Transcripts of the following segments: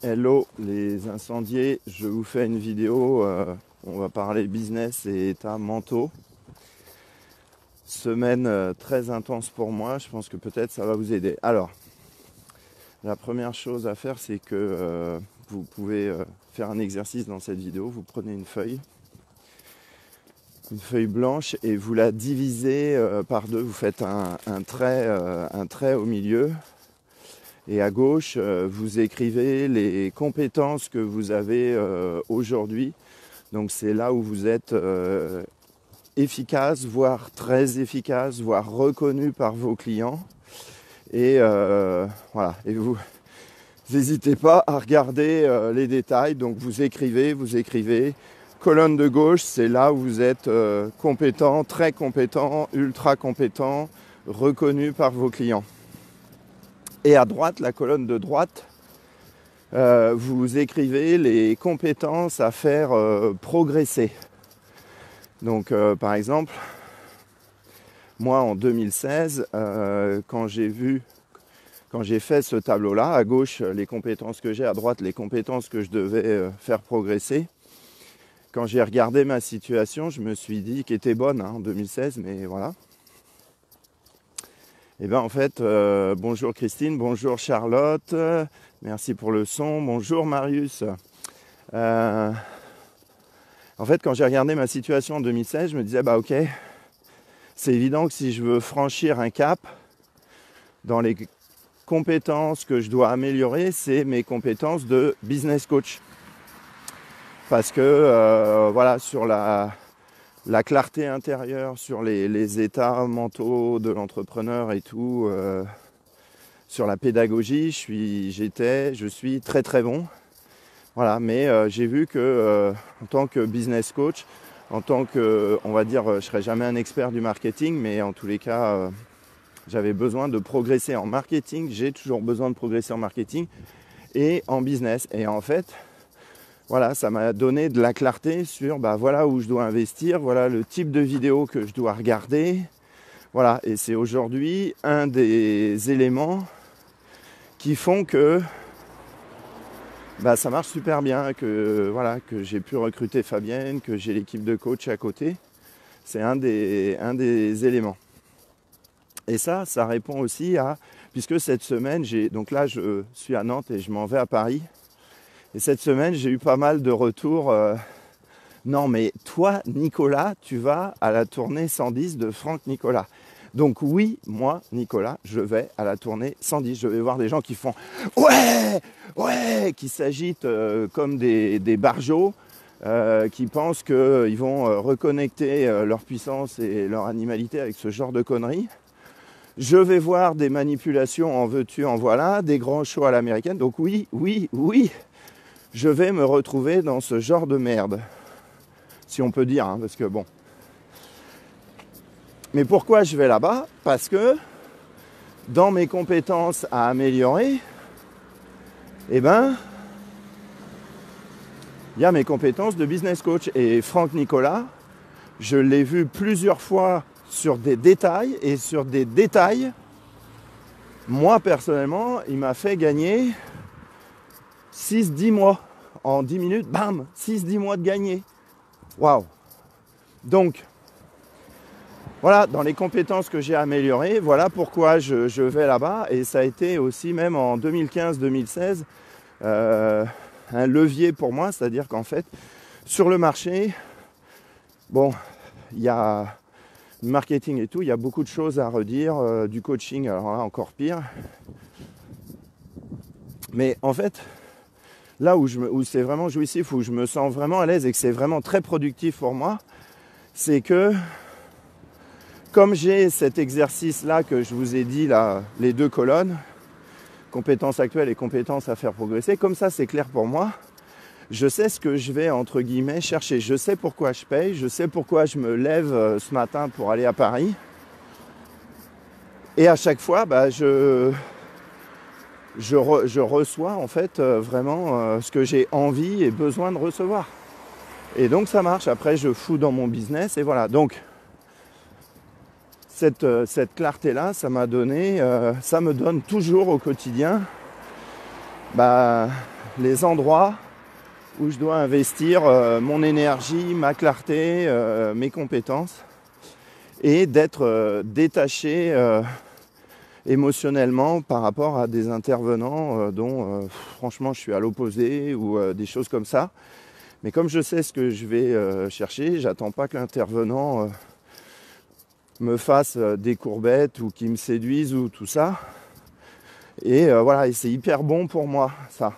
Hello les incendiés, je vous fais une vidéo, on va parler business et états mentaux. Semaine très intense pour moi, je pense que peut-être ça va vous aider. Alors, la première chose à faire, c'est que vous pouvez faire un exercice dans cette vidéo. Vous prenez une feuille blanche et vous la divisez par deux. Vous faites un trait au milieu. Et à gauche, vous écrivez les compétences que vous avez aujourd'hui. Donc c'est là où vous êtes efficace, voire très efficace, voire reconnu par vos clients. Et voilà. Et vous n'hésitez pas à regarder les détails. Donc vous écrivez. Colonne de gauche, c'est là où vous êtes compétent, très compétent, ultra compétent, reconnu par vos clients. Et à droite, la colonne de droite, vous écrivez les compétences à faire progresser. Donc par exemple, moi en 2016, quand j'ai fait ce tableau-là, à gauche les compétences que j'ai, à droite les compétences que je devais faire progresser, quand j'ai regardé ma situation, je me suis dit qu'elle était bonne en 2016, mais voilà. Et bien en fait, bonjour Christine, bonjour Charlotte, merci pour le son, bonjour Marius. En fait, quand j'ai regardé ma situation en 2016, je me disais, bah ok, c'est évident que si je veux franchir un cap, dans les compétences que je dois améliorer, c'est mes compétences de business coach. Parce que, voilà, sur la clarté intérieure, sur les états mentaux de l'entrepreneur et tout, sur la pédagogie, je suis très très bon. Voilà, mais j'ai vu que en tant que business coach, en tant que, on va dire, je ne serai jamais un expert du marketing, mais en tous les cas, j'avais besoin de progresser en marketing. J'ai toujours besoin de progresser en marketing et en business. Et en fait, voilà, ça m'a donné de la clarté sur, bah voilà où je dois investir, voilà le type de vidéo que je dois regarder. Voilà, et c'est aujourd'hui un des éléments qui font que bah, ça marche super bien, que j'ai pu recruter Fabienne, que j'ai l'équipe de coach à côté. C'est un des éléments. Et ça répond aussi à, puisque cette semaine, donc là je suis à Nantes et je m'en vais à Paris. Et cette semaine, j'ai eu pas mal de retours. Non mais toi, Nicolas, tu vas à la tournée 110 de Franck Nicolas. Donc oui, moi, Nicolas, je vais à la tournée 110. Je vais voir des gens qui font « Ouais, ouais !» qui s'agitent comme des barjots, qui pensent qu'ils vont reconnecter leur puissance et leur animalité avec ce genre de conneries. Je vais voir des manipulations en veux-tu, en voilà, des grands shows à l'américaine. Donc oui, je vais me retrouver dans ce genre de merde. Si on peut dire, hein, parce que bon. Mais pourquoi je vais là-bas ? Parce que dans mes compétences à améliorer, eh ben, il y a mes compétences de business coach. Et Franck Nicolas, je l'ai vu plusieurs fois sur des détails. Et sur des détails, moi personnellement, il m'a fait gagner 6-10 mois. En 10 minutes, bam, 6-10 mois de gagné. Waouh! Donc, voilà, dans les compétences que j'ai améliorées, voilà pourquoi je vais là-bas. Et ça a été aussi, même en 2015-2016, un levier pour moi. C'est-à-dire qu'en fait, sur le marché, bon, il y a du marketing et tout, il y a beaucoup de choses à redire, du coaching, alors là, encore pire. Mais en fait, là où c'est vraiment jouissif, où je me sens vraiment à l'aise et que c'est vraiment très productif pour moi, c'est que comme j'ai cet exercice-là que je vous ai dit, là, les deux colonnes, compétences actuelles et compétences à faire progresser, comme ça c'est clair pour moi, je sais ce que je vais, entre guillemets, chercher. Je sais pourquoi je paye, je sais pourquoi je me lève ce matin pour aller à Paris. Et à chaque fois, bah, je reçois en fait vraiment ce que j'ai envie et besoin de recevoir. Et donc ça marche. Après, je fous dans mon business et voilà. Donc, cette clarté-là, ça m'a donné, ça me donne toujours au quotidien, bah, les endroits où je dois investir mon énergie, ma clarté, mes compétences, et d'être détaché émotionnellement par rapport à des intervenants dont franchement je suis à l'opposé, ou des choses comme ça. Mais comme je sais ce que je vais chercher, j'attends pas que l'intervenant me fasse des courbettes ou qu'il me séduise ou tout ça. Et voilà, et c'est hyper bon pour moi, ça.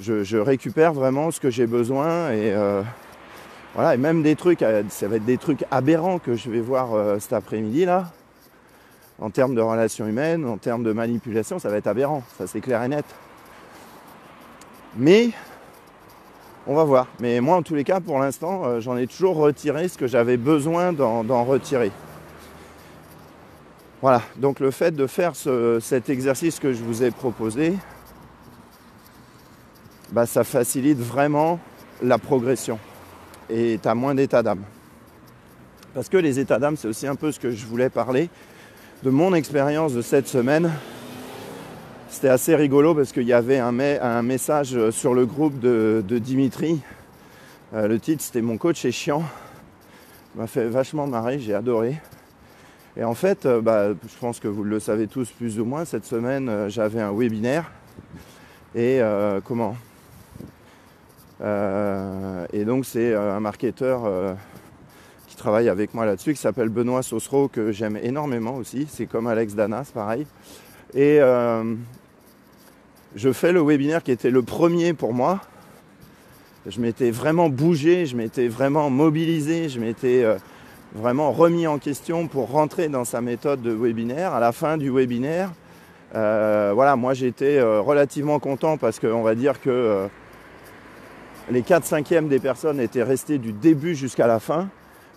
Je récupère vraiment ce que j'ai besoin, et voilà, et même des trucs, ça va être des trucs aberrants que je vais voir cet après-midi là, en termes de relations humaines, en termes de manipulation, ça va être aberrant, ça c'est clair et net. Mais on va voir. Mais moi en tous les cas, pour l'instant, j'en ai toujours retiré ce que j'avais besoin d'en retirer. Voilà, donc le fait de faire cet exercice que je vous ai proposé, bah, ça facilite vraiment la progression. Et tu as moins d'état d'âme. Parce que les états d'âme, c'est aussi un peu ce que je voulais parler de mon expérience de cette semaine. C'était assez rigolo parce qu'il y avait un message sur le groupe de Dimitri. Le titre, c'était « Mon coach est chiant ». Ça m'a fait vachement marrer, j'ai adoré. Et en fait, je pense que vous le savez tous plus ou moins, cette semaine, j'avais un webinaire. Et et donc c'est un marketeur qui travaille avec moi là-dessus, qui s'appelle Benoît Saucereau, que j'aime énormément aussi. C'est comme Alex Danas, pareil. Et je fais le webinaire qui était le premier pour moi. Je m'étais vraiment bougé, je m'étais vraiment mobilisé, je m'étais vraiment remis en question pour rentrer dans sa méthode de webinaire. À la fin du webinaire, voilà, moi j'étais relativement content parce qu'on va dire que les 4/5 des personnes étaient restées du début jusqu'à la fin.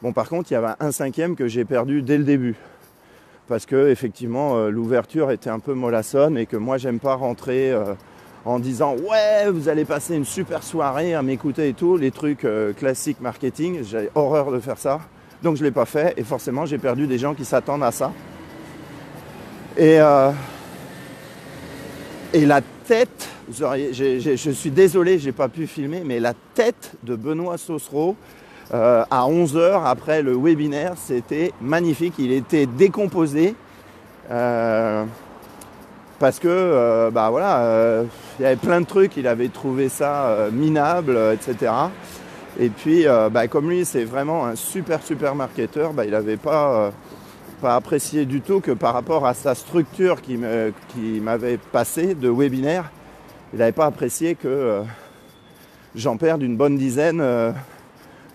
Bon, par contre, il y avait un 1/5 que j'ai perdu dès le début. Parce que, effectivement, l'ouverture était un peu mollassonne et que moi, j'aime pas rentrer en disant « Ouais, vous allez passer une super soirée à m'écouter et tout », les trucs classiques marketing. J'ai horreur de faire ça. Donc, je l'ai pas fait et forcément, j'ai perdu des gens qui s'attendent à ça. Et la tête, je suis désolé, j'ai pas pu filmer, mais la tête de Benoît Saucereau à 11h après le webinaire, c'était magnifique. Il était décomposé parce que il y avait plein de trucs, il avait trouvé ça minable, etc. Et puis comme lui c'est vraiment un super marketeur, il n'avait pas apprécié du tout que par rapport à sa structure qui m'avait passé de webinaire, il n'avait pas apprécié que j'en perde une bonne dizaine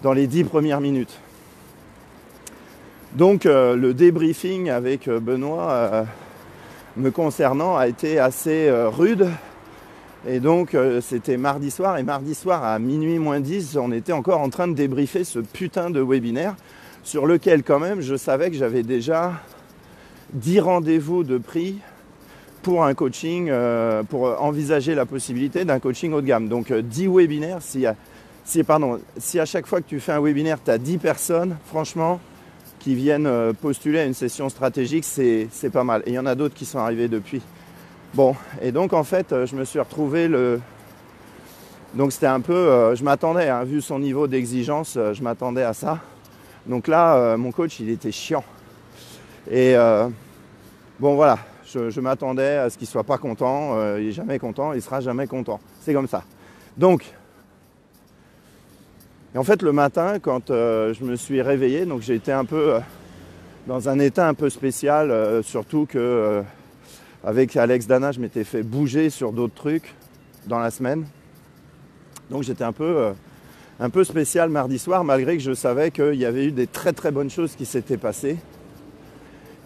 dans les 10 premières minutes. Donc le débriefing avec Benoît me concernant a été assez rude. Et donc c'était mardi soir, et mardi soir à minuit moins 10, on était encore en train de débriefer ce putain de webinaire sur lequel quand même je savais que j'avais déjà 10 rendez-vous de pris pour un coaching, pour envisager la possibilité d'un coaching haut de gamme. Donc 10 webinaires, si à chaque fois que tu fais un webinaire, tu as 10 personnes, franchement, qui viennent postuler à une session stratégique, c'est pas mal. Et il y en a d'autres qui sont arrivés depuis. Bon, et donc en fait, je me suis retrouvé donc c'était un peu, je m'attendais, hein, vu son niveau d'exigence, je m'attendais à ça. Donc là, mon coach, il était chiant. Et bon voilà, je m'attendais à ce qu'il soit pas content. Il est jamais content, il sera jamais content. C'est comme ça. Donc, et en fait, le matin, quand je me suis réveillé, donc j'ai été un peu dans un état un peu spécial, surtout que avec Alex Dana, je m'étais fait bouger sur d'autres trucs dans la semaine. Donc j'étais un peu spécial mardi soir, malgré que je savais qu'il y avait eu des très bonnes choses qui s'étaient passées.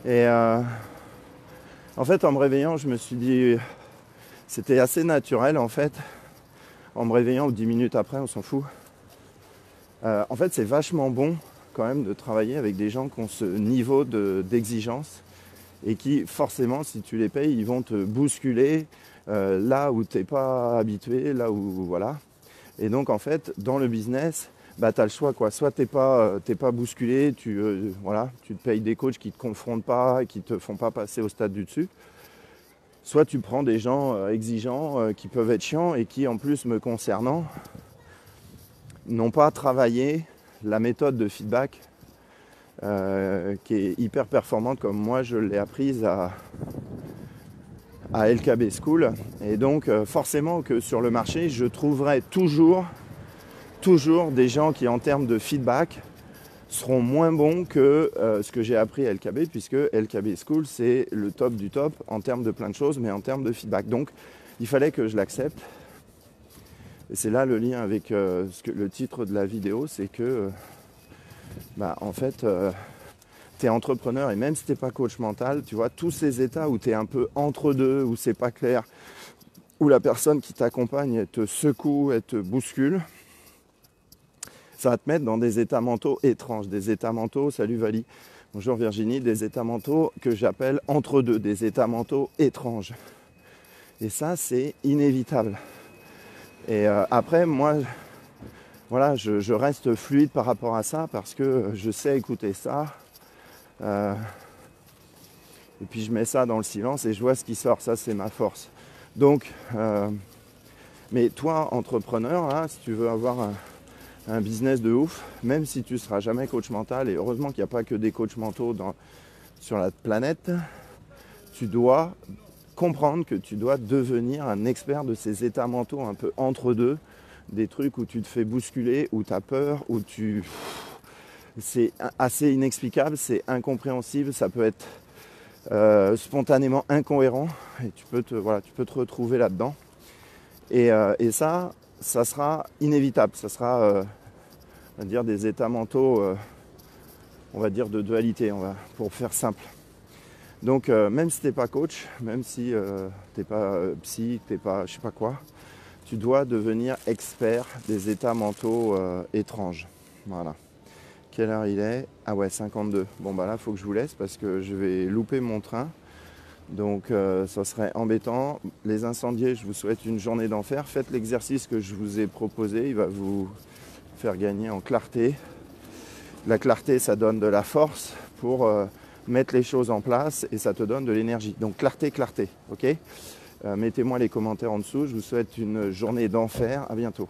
Et en fait, en me réveillant, je me suis dit, c'était assez naturel en fait, en me réveillant, ou 10 minutes après, on s'en fout. En fait, c'est vachement bon quand même de travailler avec des gens qui ont ce niveau d'exigence et qui, forcément, si tu les payes, ils vont te bousculer là où tu n'es pas habitué, là où, voilà. Et donc, en fait, dans le business, tu as le choix, quoi. Soit tu n'es pas bousculé, tu te payes des coachs qui ne te confrontent pas, qui ne te font pas passer au stade du dessus. soit tu prends des gens exigeants qui peuvent être chiants et qui, en plus me concernant, n'ont pas travaillé la méthode de feedback qui est hyper performante comme moi je l'ai apprise à LKB School. Et donc forcément que sur le marché, je trouverai toujours des gens qui en termes de feedback seront moins bons que ce que j'ai appris à LKB, puisque LKB School c'est le top du top en termes de plein de choses, mais en termes de feedback. Donc il fallait que je l'accepte. Et c'est là le lien avec le titre de la vidéo, c'est que en fait tu es entrepreneur et même si tu n'es pas coach mental, tu vois, tous ces états où tu es un peu entre deux, où c'est pas clair, où la personne qui t'accompagne elle te secoue, elle te bouscule, ça va te mettre dans des états mentaux étranges, des états mentaux, salut Vali, bonjour Virginie, des états mentaux que j'appelle entre deux, des états mentaux étranges. Et ça, c'est inévitable. Et après, moi, voilà, je reste fluide par rapport à ça parce que je sais écouter ça. Et puis je mets ça dans le silence et je vois ce qui sort, ça c'est ma force. Donc, mais toi, entrepreneur, hein, si tu veux avoir un business de ouf, même si tu ne seras jamais coach mental, et heureusement qu'il n'y a pas que des coachs mentaux sur la planète, tu dois comprendre que tu dois devenir un expert de ces états mentaux un peu entre deux, des trucs où tu te fais bousculer, où tu as peur, où c'est assez inexplicable, c'est incompréhensible, ça peut être spontanément incohérent, et tu peux te retrouver là-dedans. Et ça sera inévitable, ça sera on va dire des états mentaux, on va dire de dualité, pour faire simple. Donc même si tu n'es pas coach, même si tu n'es pas psy, tu n'es pas je sais pas quoi, tu dois devenir expert des états mentaux étranges. Voilà. Quelle heure il est? Ah ouais, 52. Bon bah là, il faut que je vous laisse parce que je vais louper mon train. Donc ça serait embêtant. Les incendiés, je vous souhaite une journée d'enfer. Faites l'exercice que je vous ai proposé. Il va vous faire gagner en clarté. La clarté, ça donne de la force pour mettre les choses en place et ça te donne de l'énergie. Donc clarté, ok? Mettez-moi les commentaires en dessous. Je vous souhaite une journée d'enfer. À bientôt.